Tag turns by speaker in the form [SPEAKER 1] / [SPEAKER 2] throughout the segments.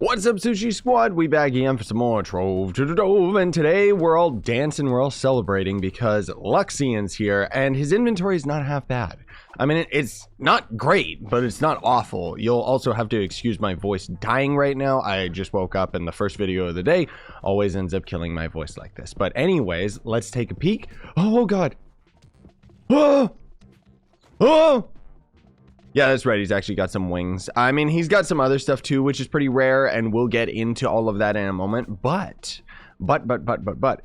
[SPEAKER 1] What's up, Scyushi Squad? We back again for some more Trove, and today we're all dancing, we're all celebrating because Luxion's here, and his inventory is not half bad. I mean, it's not great, but it's not awful. You'll also have to excuse my voice dying right now. I just woke up, and the first video of the day always ends up killing my voice like this. But anyways, let's take a peek. Oh, God. Oh! Oh! Yeah, that's right. He's actually got some wings. I mean, he's got some other stuff too, which is pretty rare, and we'll get into all of that in a moment. But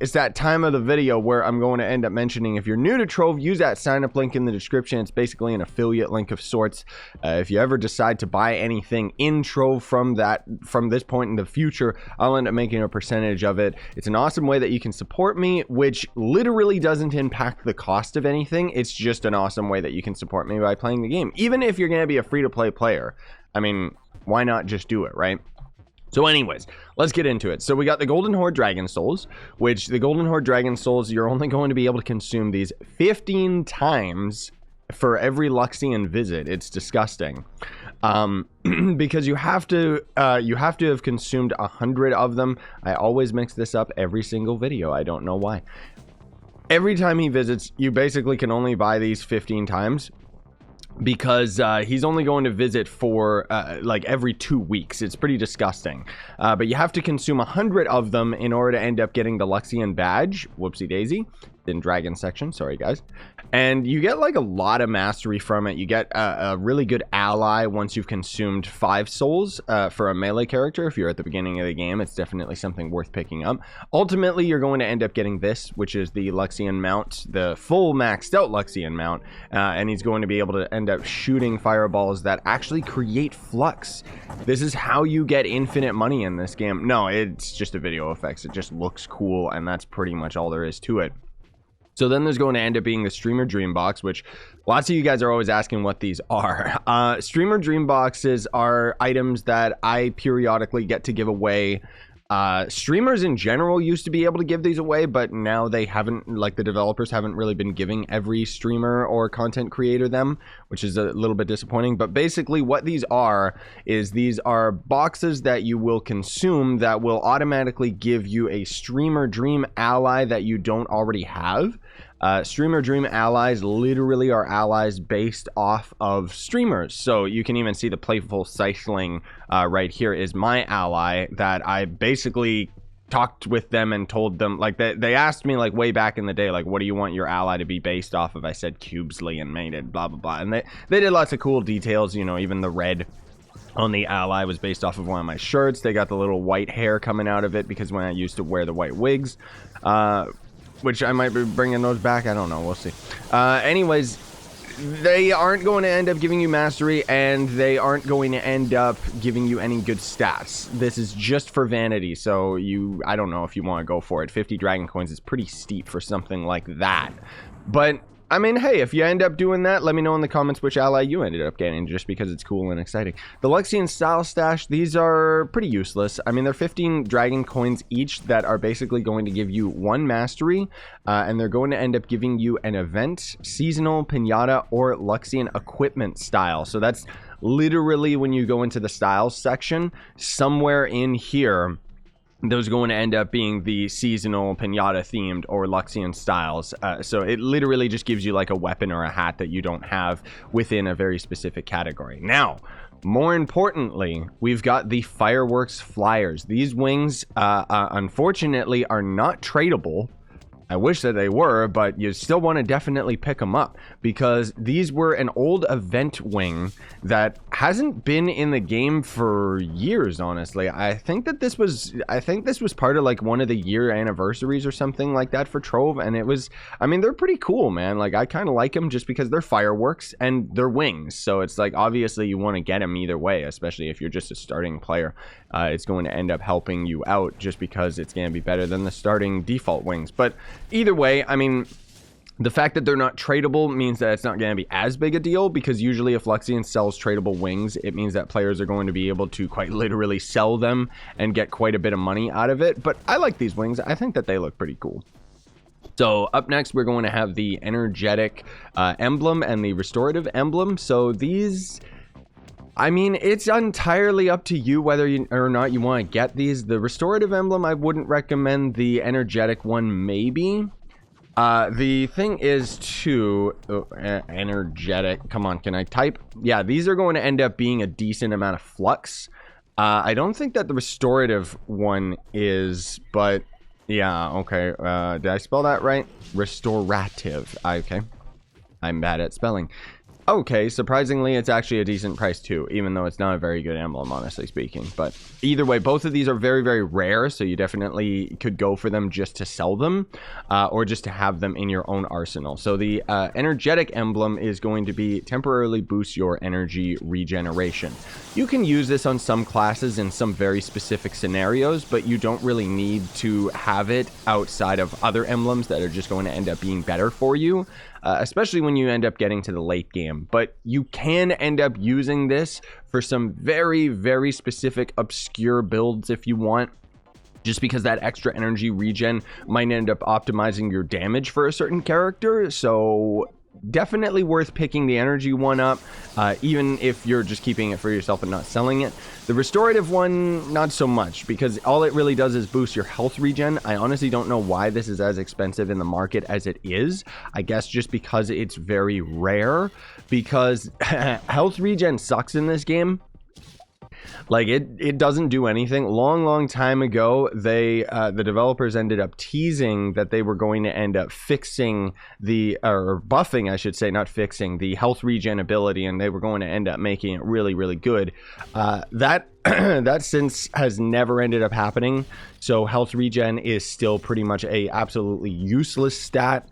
[SPEAKER 1] it's that time of the video where I'm going to end up mentioning, if you're new to Trove, use that sign up link in the description. It's basically an affiliate link of sorts. If you ever decide to buy anything in Trove from this point in the future, I'll end up making a percentage of it. It's an awesome way that you can support me, which literally doesn't impact the cost of anything. It's just an awesome way that you can support me by playing the game. Even if you're going to be a free-to-play player, I mean, why not just do it, right? So anyways, let's get into it. So we got the Golden Horde Dragon Souls, which the Golden Horde Dragon Souls, you're only going to be able to consume these 15 times for every Luxion visit. It's disgusting. Because you have to have consumed 100 of them. I always mix this up every single video. I don't know why. Every time he visits, you basically can only buy these 15 times. Because he's only going to visit for like every 2 weeks. It's pretty disgusting. But you have to consume 100 of them in order to end up getting the Luxion badge. Whoopsie daisy. In dragon section, sorry guys. And you get like a lot of mastery from it. You get a really good ally once you've consumed 5 souls for a melee character. If you're at the beginning of the game, it's definitely something worth picking up. Ultimately, you're going to end up getting this, which is the Luxion mount, the full maxed out Luxion mount, and he's going to be able to end up shooting fireballs that actually create flux. This is how you get infinite money in this game. No, it's just a video effects. It just looks cool, and that's pretty much all there is to it. So then there's going to end up being the Streamer Dream Box, which lots of you guys are always asking what these are. Streamer Dream Boxes are items that I periodically get to give away. Streamers in general used to be able to give these away, but now they haven't, like the developers haven't really been giving every streamer or content creator them, which is a little bit disappointing. But basically what these are is these are boxes that you will consume that will automatically give you a Streamer Dream ally that you don't already have. Streamer Dream allies literally are allies based off of streamers. So you can even see the Playful Cycling right here is my ally that I basically talked with them and told them, like they asked me like way back in the day, like, what do you want your ally to be based off of? I said Cubesley and made it blah blah blah, and they did lots of cool details. You know, even the red on the ally was based off of one of my shirts. They got the little white hair coming out of it because when I used to wear the white wigs, which I might be bringing those back. I don't know. We'll see. Anyways, they aren't going to end up giving you mastery, and they aren't going to end up giving you any good stats. This is just for vanity, so I don't know if you want to go for it. 50 dragon coins is pretty steep for something like that. But I mean, hey, if you end up doing that, let me know in the comments which ally you ended up getting, just because it's cool and exciting. The Luxion Style Stash, these are pretty useless. I mean, they're 15 dragon coins each that are basically going to give you 1 mastery, and they're going to end up giving you an event, seasonal, pinata, or Luxion equipment style. So that's literally when you go into the styles section, somewhere in here, those are going to end up being the seasonal, pinata themed, or Luxion styles. So it literally just gives you like a weapon or a hat that you don't have within a very specific category. Now, more importantly, we've got the Fireworks Fliers. These wings, unfortunately, are not tradable. I wish that they were, but you still want to definitely pick them up because these were an old event wing that hasn't been in the game for years, honestly. I think this was part of like one of the year anniversaries or something like that for Trove, and it was, I mean, they're pretty cool, man. Like, I kind of like them just because they're fireworks and they're wings. So it's like, obviously you want to get them either way, especially if you're just a starting player. It's going to end up helping you out just because it's going to be better than the starting default wings. But either way, I mean, the fact that they're not tradable means that it's not going to be as big a deal, because usually if Luxion sells tradable wings, it means that players are going to be able to quite literally sell them and get quite a bit of money out of it. But I like these wings. I think that they look pretty cool. So up next, we're going to have the Energetic Emblem and the Restorative Emblem. So these I mean, it's entirely up to you whether or not you want to get these. The Restorative Emblem, I wouldn't recommend. The energetic one, maybe. The thing is, too, energetic. Come on, can I type? Yeah, these are going to end up being a decent amount of flux. I don't think that the restorative one is, but yeah, okay. Did I spell that right? Restorative. Okay. I'm bad at spelling. Okay, surprisingly, it's actually a decent price too, even though it's not a very good emblem, honestly speaking. But either way, both of these are very, very rare, so you definitely could go for them just to sell them, or just to have them in your own arsenal. So the energetic emblem is going to be temporarily boost your energy regeneration. You can use this on some classes in some very specific scenarios, but you don't really need to have it outside of other emblems that are just going to end up being better for you. Especially when you end up getting to the late game. But you can end up using this for some very, very specific obscure builds if you want. Just because that extra energy regen might end up optimizing your damage for a certain character. So definitely worth picking the energy one up, even if you're just keeping it for yourself and not selling it. The restorative one, not so much, because all it really does is boost your health regen. I honestly don't know why this is as expensive in the market as it is. I guess just because it's very rare, because health regen sucks in this game. Like, it doesn't do anything. Long time ago, the developers ended up teasing that they were going to end up fixing or buffing, I should say, not fixing, the health regen ability, and they were going to end up making it really, really good. That since has never ended up happening. So health regen is still pretty much a absolutely useless stat.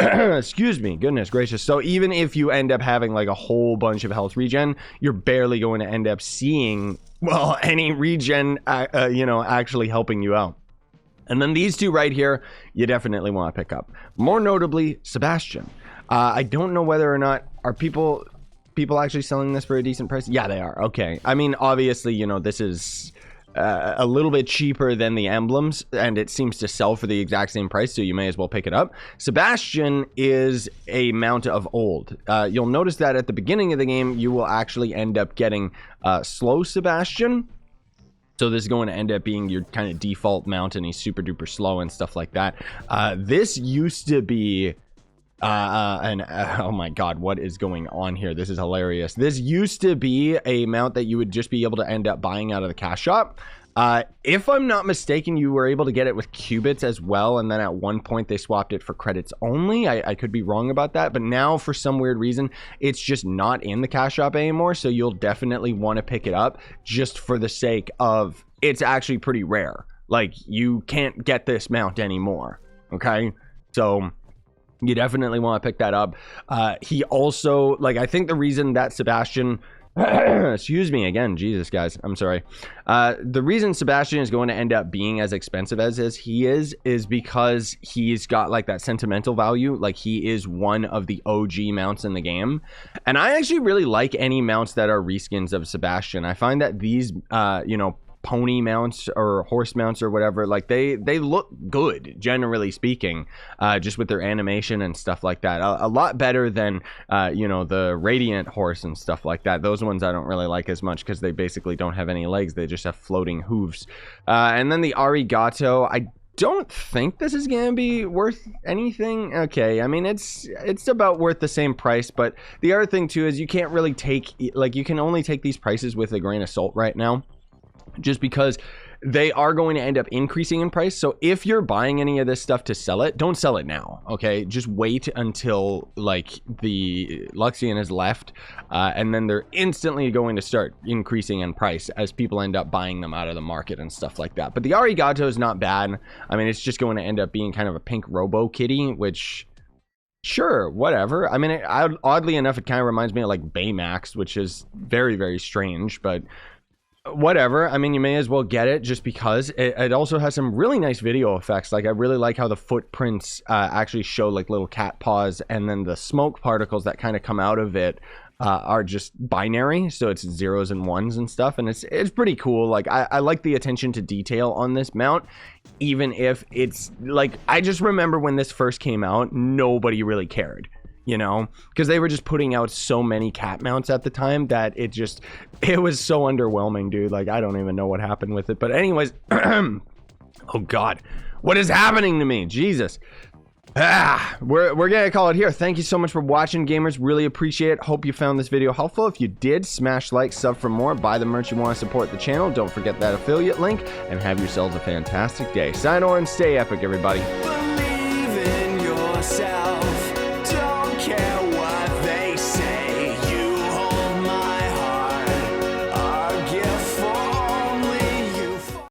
[SPEAKER 1] Excuse me, goodness gracious. So even if you end up having like a whole bunch of health regen, you're barely going to end up seeing, well, any regen, actually helping you out. And then these two right here, you definitely want to pick up. More notably, Sebastian. I don't know whether or not are people actually selling this for a decent price. Yeah, they are. Okay. I mean, obviously, this is a little bit cheaper than the emblems, and it seems to sell for the exact same price, so you may as well pick it up. Sebastian is a mount of old. You'll notice that at the beginning of the game, you will actually end up getting slow Sebastian. So this is going to end up being your kind of default mount, and he's super duper slow and stuff like that. This used to be oh my god, what is going on here? This is hilarious. This used to be a mount that you would just be able to end up buying out of the cash shop. If I'm not mistaken, you were able to get it with qubits as well, and then at one point they swapped it for credits only. I could be wrong about that, but now for some weird reason it's just not in the cash shop anymore, so you'll definitely want to pick it up just for the sake of it's actually pretty rare. Like, you can't get this mount anymore, okay? So you definitely want to pick that up. He also, like, I think the reason that Sebastian excuse me again, Jesus guys, I'm sorry. The reason Sebastian is going to end up being as expensive as he is because he's got like that sentimental value. Like, he is one of the OG mounts in the game, and I actually really like any mounts that are reskins of Sebastian. I find that these pony mounts or horse mounts or whatever, like they look good, generally speaking, just with their animation and stuff like that. A lot better than the radiant horse and stuff like that. Those ones I don't really like as much because they basically don't have any legs. They just have floating hooves. And then the Ari Gato, I don't think this is gonna be worth anything. Okay, I mean, it's about worth the same price, but the other thing too is you can't really take, like, you can only take these prices with a grain of salt right now, just because they are going to end up increasing in price. So if you're buying any of this stuff to sell it, don't sell it now, okay? Just wait until like the Luxion is left, and then they're instantly going to start increasing in price as people end up buying them out of the market and stuff like that. But the Ari Gato is not bad. I mean, it's just going to end up being kind of a pink robo kitty, which, sure, whatever. I mean, oddly enough, it kind of reminds me of like Baymax, which is very, very strange, but whatever. I mean, you may as well get it just because it also has some really nice video effects. Like, I really like how the footprints actually show like little cat paws, and then the smoke particles that kind of come out of it are just binary, so it's zeros and ones and stuff, and it's pretty cool. Like, I like the attention to detail on this mount, even if it's like, I just remember when this first came out, nobody really cared. you know, because they were just putting out so many cat mounts at the time that it was so underwhelming, dude. Like, I don't even know what happened with it. But anyways, oh God, what is happening to me? Jesus. We're gonna call it here. Thank you so much for watching, gamers. Really appreciate it. Hope you found this video helpful. If you did, smash like, sub for more, buy the merch you want to support the channel. Don't forget that affiliate link, and have yourselves a fantastic day. Sign on and stay epic, everybody.